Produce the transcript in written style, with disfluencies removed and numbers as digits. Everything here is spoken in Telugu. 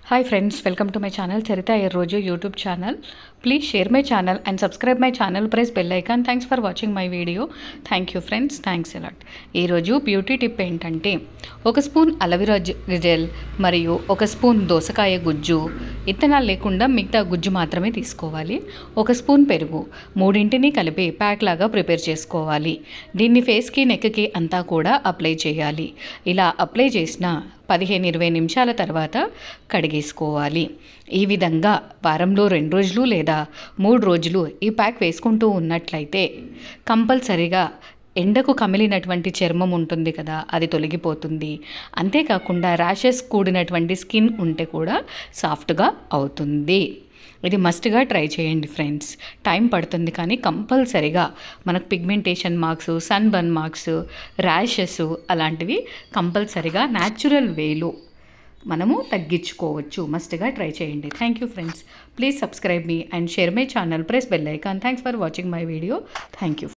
Hi friends, welcome to my channel Charita Erroju YouTube channel. Please share my channel and subscribe my channel. Press bell icon. Thanks for watching my video. Thank you friends. Thanks a lot. ఈ రోజు బ్యూటీ టిప్ ఏంటంటే ఒక స్పూన్ అలోవెరా జెల్ మరియు ఒక స్పూన్ దోసకాయ గుజ్జు, ఇత్తనాలు లేకుండా మిగతా గుజ్జు మాత్రమే తీసుకోవాలి. ఒక స్పూన్ పెరుగు, మూడింటిని కలిపి ప్యాక్ లాగా ప్రిపేర్ చేసుకోవాలి. దీన్ని ఫేస్కి నెక్కి అంతా కూడా అప్లై చేయాలి. ఇలా అప్లై చేసిన 15-20 నిమిషాల తర్వాత కడిగేసుకోవాలి. ఈ విధంగా వారంలో 2 రోజులు లేదా 3 రోజులు ఈ ప్యాక్ వేసుకుంటూ ఉన్నట్లయితే కంపల్సరిగా ఎండకు కమిలినటువంటి చర్మం ఉంటుంది కదా, అది తొలగిపోతుంది. అంతేకాకుండా ర్యాషెస్ కూడినటువంటి స్కిన్ ఉంటే కూడా సాఫ్ట్గా అవుతుంది. ఇది మస్ట్గా ట్రై చేయండి ఫ్రెండ్స్. టైం పడుతుంది కానీ కంపల్సరిగా మనకు pigmentation marks, sunburn marks, rashes అలాంటివి కంపల్సరిగా న్యాచురల్ వేలో మనము తగ్గించుకోవచ్చు. మస్ట్గా ట్రై చేయండి. Thank you friends. Please subscribe me and share my channel. Press bell icon. Thanks for watching my video. Thank you.